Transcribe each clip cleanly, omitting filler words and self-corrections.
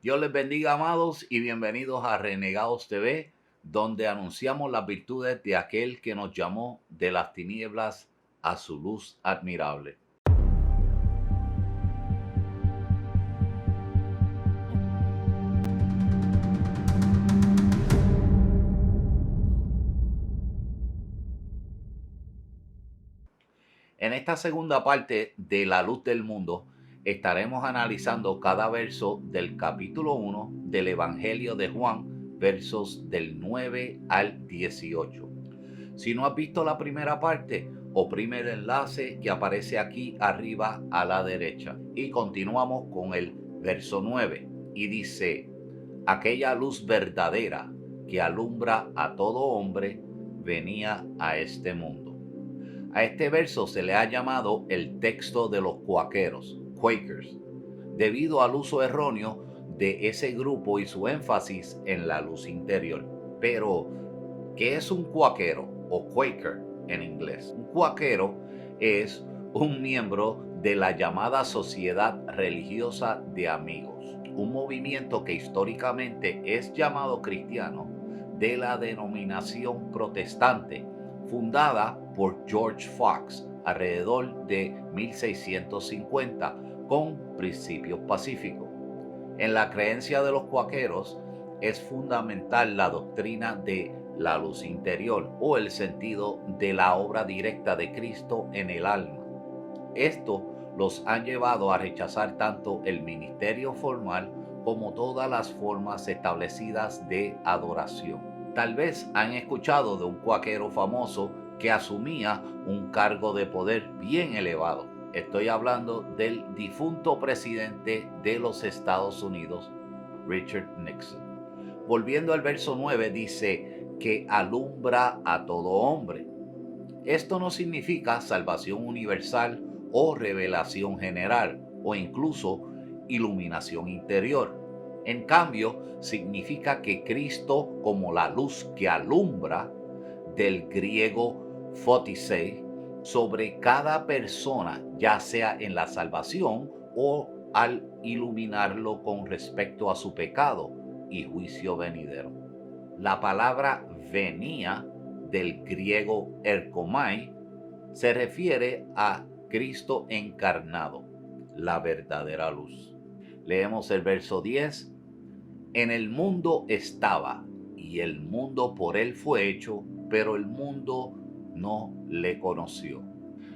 Dios les bendiga, amados, y bienvenidos a Renegados TV, donde anunciamos las virtudes de aquel que nos llamó de las tinieblas a su luz admirable. En esta segunda parte de La Luz del Mundo, estaremos analizando cada verso del capítulo 1 del Evangelio de Juan, versos del 9 al 18. Si no has visto la primera parte, oprime el enlace que aparece aquí arriba a la derecha. Y continuamos con el verso 9. Y dice: aquella luz verdadera que alumbra a todo hombre venía a este mundo. A este verso se le ha llamado el texto de los cuáqueros, Quakers, debido al uso erróneo de ese grupo y su énfasis en la luz interior. Pero, ¿qué es un cuáquero o Quaker en inglés? Un cuáquero es un miembro de la llamada Sociedad Religiosa de Amigos, un movimiento que históricamente es llamado cristiano de la denominación protestante, fundada por George Fox alrededor de 1650 con principios pacíficos. En la creencia de los cuáqueros es fundamental la doctrina de la luz interior o el sentido de la obra directa de Cristo en el alma. Esto los han llevado a rechazar tanto el ministerio formal como todas las formas establecidas de adoración. Tal vez han escuchado de un cuáquero famoso que asumía un cargo de poder bien elevado. Estoy hablando del difunto presidente de los Estados Unidos, Richard Nixon. Volviendo al verso 9, dice que alumbra a todo hombre. Esto no significa salvación universal o revelación general o incluso iluminación interior. En cambio, significa que Cristo, como la luz que alumbra, del griego photisei, sobre cada persona, ya sea en la salvación o al iluminarlo con respecto a su pecado y juicio venidero. La palabra venía del griego erkomai se refiere a Cristo encarnado, la verdadera luz. Leemos el verso 10. En el mundo estaba, y el mundo por él fue hecho, pero el mundo no le conoció.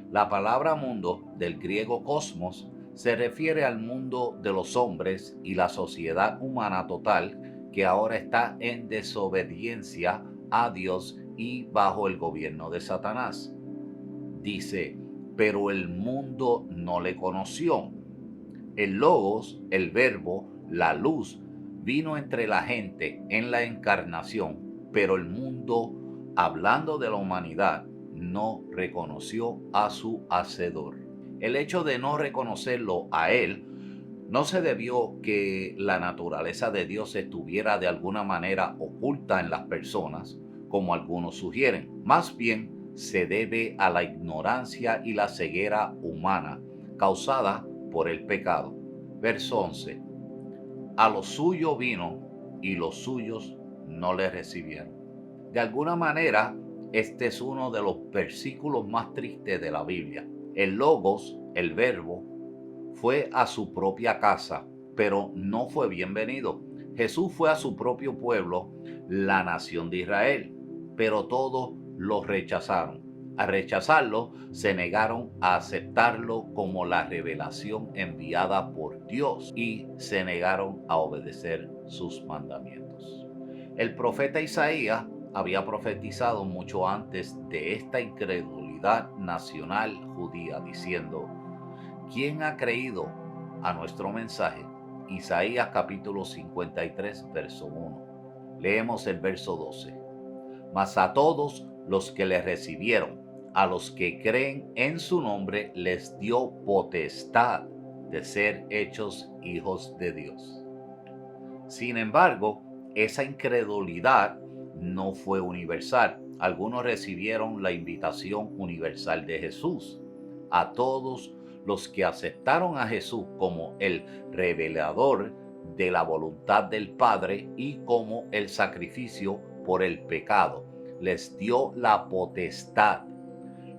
La palabra mundo, del griego cosmos, se refiere al mundo de los hombres y la sociedad humana total que ahora está en desobediencia a Dios y bajo el gobierno de Satanás. Dice, pero el mundo no le conoció. El Logos, el Verbo, la luz, vino entre la gente en la encarnación, pero el mundo, hablando de la humanidad, no reconoció a su Hacedor. El hecho de no reconocerlo a él no se debió que la naturaleza de Dios estuviera de alguna manera oculta en las personas, como algunos sugieren. Más bien se debe a la ignorancia y la ceguera humana causada por el pecado. Verso 11. A lo suyo vino y los suyos no le recibieron. De alguna manera, este es uno de los versículos más tristes de la Biblia. El Logos, el Verbo, fue a su propia casa, pero no fue bienvenido. Jesús fue a su propio pueblo, la nación de Israel, pero todos lo rechazaron. Al rechazarlo, se negaron a aceptarlo como la revelación enviada por Dios y se negaron a obedecer sus mandamientos. El profeta Isaías había profetizado mucho antes de esta incredulidad nacional judía, diciendo: ¿quién ha creído a nuestro mensaje? Isaías capítulo 53, verso 1. Leemos el verso 12. Mas a todos los que le recibieron, a los que creen en su nombre, les dio potestad de ser hechos hijos de Dios. Sin embargo, esa incredulidad no fue universal. Algunos recibieron la invitación universal de Jesús. A todos los que aceptaron a Jesús como el revelador de la voluntad del Padre y como el sacrificio por el pecado. Les dio la potestad,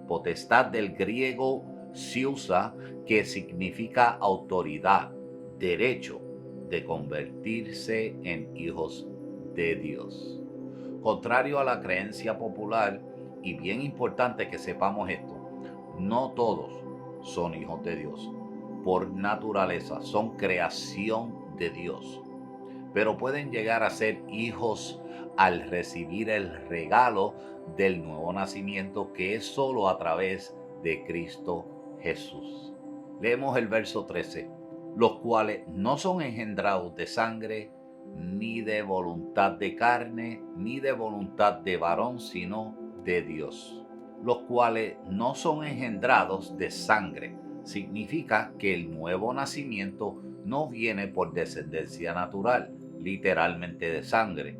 potestad del griego siusa, que significa autoridad, derecho de convertirse en hijos de Dios. Contrario a la creencia popular, y bien importante que sepamos esto, no todos son hijos de Dios. Por naturaleza, son creación de Dios, pero pueden llegar a ser hijos al recibir el regalo del nuevo nacimiento, que es solo a través de Cristo Jesús. Leemos el verso 13. Los cuales no son engendrados de sangre, ni de voluntad de carne, ni de voluntad de varón, sino de Dios. Los cuales no son engendrados de sangre. Significa que el nuevo nacimiento no viene por descendencia natural, literalmente de sangre,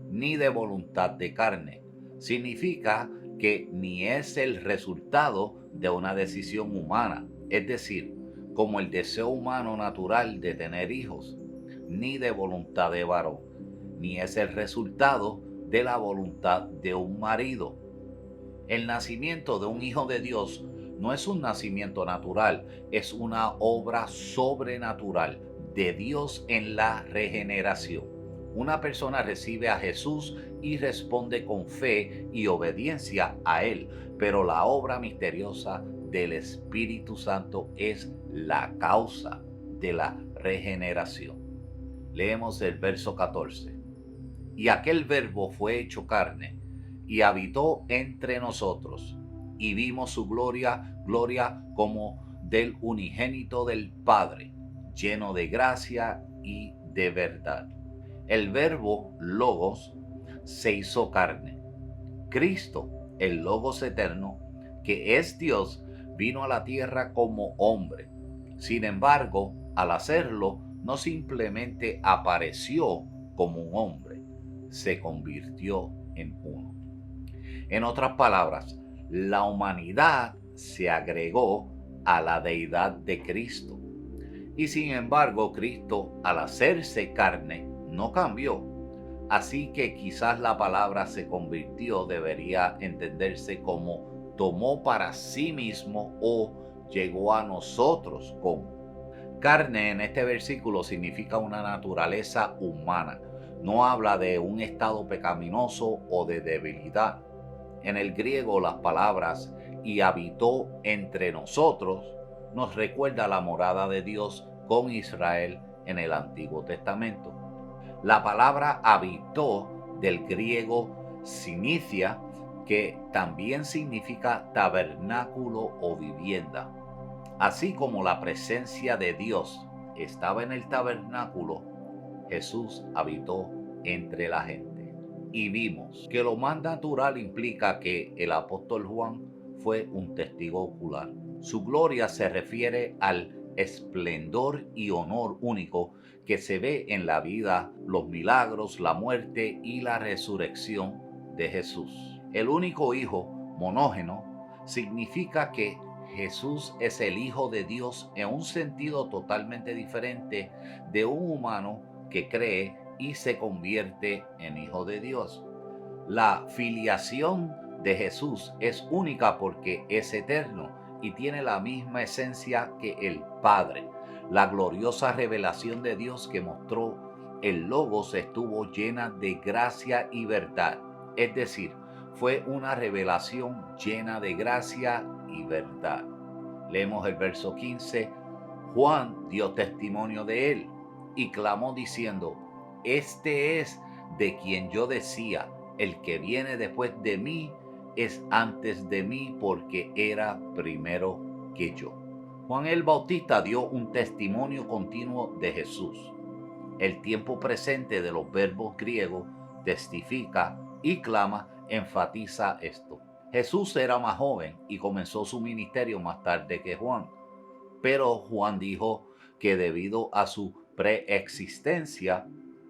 ni de voluntad de carne. Significa que ni es el resultado de una decisión humana, es decir, como el deseo humano natural de tener hijos, ni de voluntad de varón, ni es el resultado de la voluntad de un marido. El nacimiento de un hijo de Dios no es un nacimiento natural, es una obra sobrenatural de Dios en la regeneración. Una persona recibe a Jesús y responde con fe y obediencia a Él, pero la obra misteriosa del Espíritu Santo es la causa de la regeneración. Leemos el verso 14. Y aquel Verbo fue hecho carne y habitó entre nosotros, y vimos su gloria, gloria como del unigénito del Padre, lleno de gracia y de verdad. El Verbo Logos se hizo carne. Cristo, el Logos eterno, que es Dios, vino a la tierra como hombre. Sin embargo, al hacerlo, no simplemente apareció como un hombre, se convirtió en uno. En otras palabras, la humanidad se agregó a la deidad de Cristo. Y sin embargo, Cristo, al hacerse carne, no cambió. Así que quizás la palabra se convirtió debería entenderse como tomó para sí mismo o llegó a nosotros como. Carne en este versículo significa una naturaleza humana. No habla de un estado pecaminoso o de debilidad. En el griego las palabras "y habitó entre nosotros" nos recuerda la morada de Dios con Israel en el Antiguo Testamento. La palabra habitó del griego sinicia, que también significa tabernáculo o vivienda. Así como la presencia de Dios estaba en el tabernáculo, Jesús habitó entre la gente. Y vimos que lo más natural implica que el apóstol Juan fue un testigo ocular. Su gloria se refiere al esplendor y honor único que se ve en la vida, los milagros, la muerte y la resurrección de Jesús. El único hijo monógeno significa que Jesús es el Hijo de Dios en un sentido totalmente diferente de un humano que cree y se convierte en hijo de Dios. La filiación de Jesús es única porque es eterno y tiene la misma esencia que el Padre. La gloriosa revelación de Dios que mostró el Logos estuvo llena de gracia y verdad. Es decir, fue una revelación llena de gracia y verdad. Leemos el verso 15. Juan dio testimonio de él y clamó diciendo: Este es de quien yo decía, el que viene después de mí es antes de mí, porque era primero que yo. Juan el Bautista dio un testimonio continuo de Jesús. El tiempo presente de los verbos griegos testifica y clama, enfatiza esto. Jesús era más joven y comenzó su ministerio más tarde que Juan, pero Juan dijo que debido a su preexistencia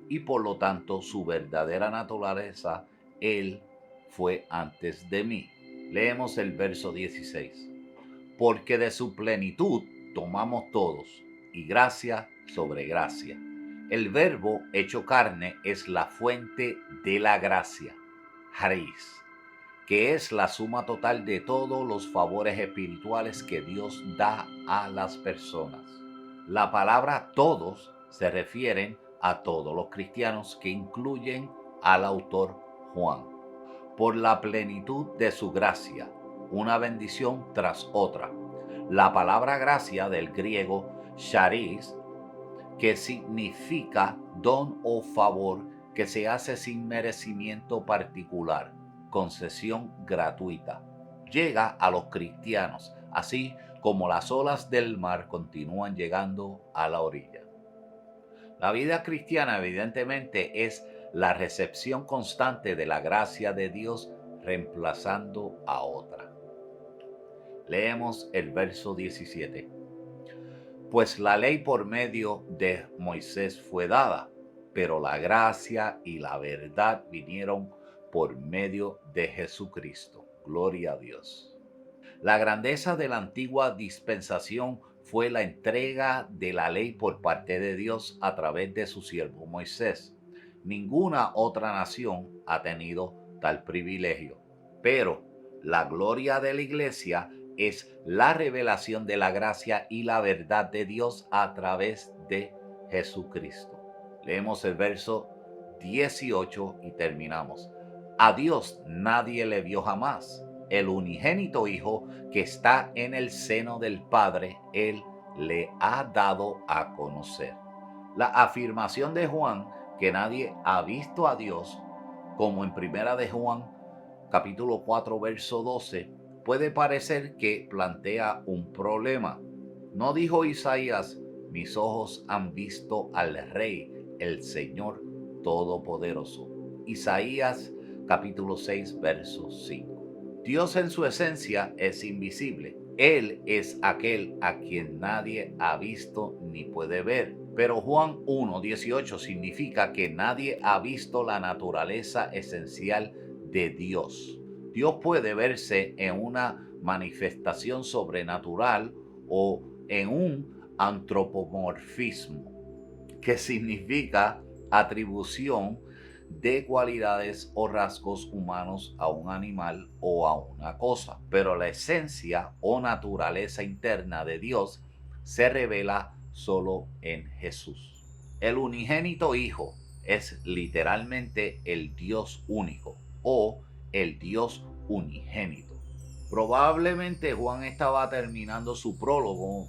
y por lo tanto su verdadera naturaleza, él fue antes de mí. Leemos el verso 16. Porque de su plenitud tomamos todos, y gracia sobre gracia. El verbo hecho carne es la fuente de la gracia, charis, que es la suma total de todos los favores espirituales que Dios da a las personas. La palabra todos se refieren a todos los cristianos, que incluyen al autor Juan. Por la plenitud de su gracia, una bendición tras otra. La palabra gracia, del griego charis, que significa don o favor que se hace sin merecimiento particular, concesión gratuita, llega a los cristianos, así como las olas del mar continúan llegando a la orilla. La vida cristiana evidentemente es la recepción constante de la gracia de Dios reemplazando a otra. Leemos el verso 17. Pues la ley por medio de Moisés fue dada, pero la gracia y la verdad vinieron por medio de Jesucristo. Gloria a Dios. La grandeza de la antigua dispensación fue la entrega de la ley por parte de Dios a través de su siervo Moisés. Ninguna otra nación ha tenido tal privilegio. Pero la gloria de la iglesia es la revelación de la gracia y la verdad de Dios a través de Jesucristo. Leemos el verso 18 y terminamos. A Dios nadie le vio jamás. El unigénito Hijo que está en el seno del Padre, Él le ha dado a conocer. La afirmación de Juan que nadie ha visto a Dios, como en Primera de Juan, capítulo 4, verso 12, puede parecer que plantea un problema. ¿No dijo Isaías: mis ojos han visto al Rey, el Señor Todopoderoso? Isaías capítulo 6, verso 5. Dios en su esencia es invisible. Él es aquel a quien nadie ha visto ni puede ver. Pero Juan 1:18 significa que nadie ha visto la naturaleza esencial de Dios. Dios puede verse en una manifestación sobrenatural o en un antropomorfismo, que significa atribución de cualidades o rasgos humanos a un animal o a una cosa. Pero la esencia o naturaleza interna de Dios se revela solo en Jesús. El unigénito Hijo es literalmente el Dios único o el Dios unigénito. Probablemente Juan estaba terminando su prólogo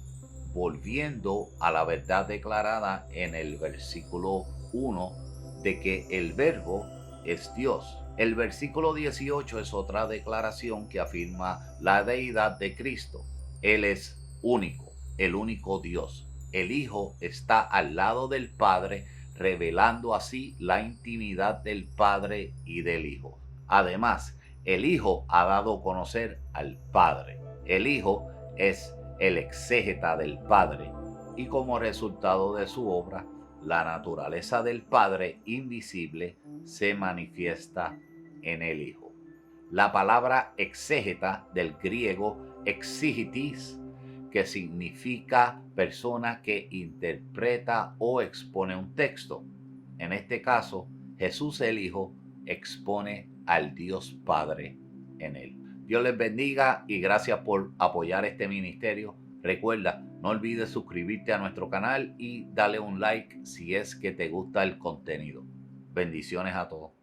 volviendo a la verdad declarada en el versículo 1 de que el Verbo es Dios. El versículo 18 es otra declaración que afirma la deidad de Cristo. Él es único, el único Dios. El Hijo está al lado del Padre, revelando así la intimidad del Padre y del Hijo. Además, el Hijo ha dado a conocer al Padre. El Hijo es el exégeta del Padre y como resultado de su obra, la naturaleza del Padre invisible se manifiesta en el Hijo. La palabra exégeta, del griego exegetis, que significa persona que interpreta o expone un texto. En este caso, Jesús el Hijo expone al Dios Padre en él. Dios les bendiga y gracias por apoyar este ministerio. Recuerda, no olvides suscribirte a nuestro canal y dale un like si es que te gusta el contenido. Bendiciones a todos.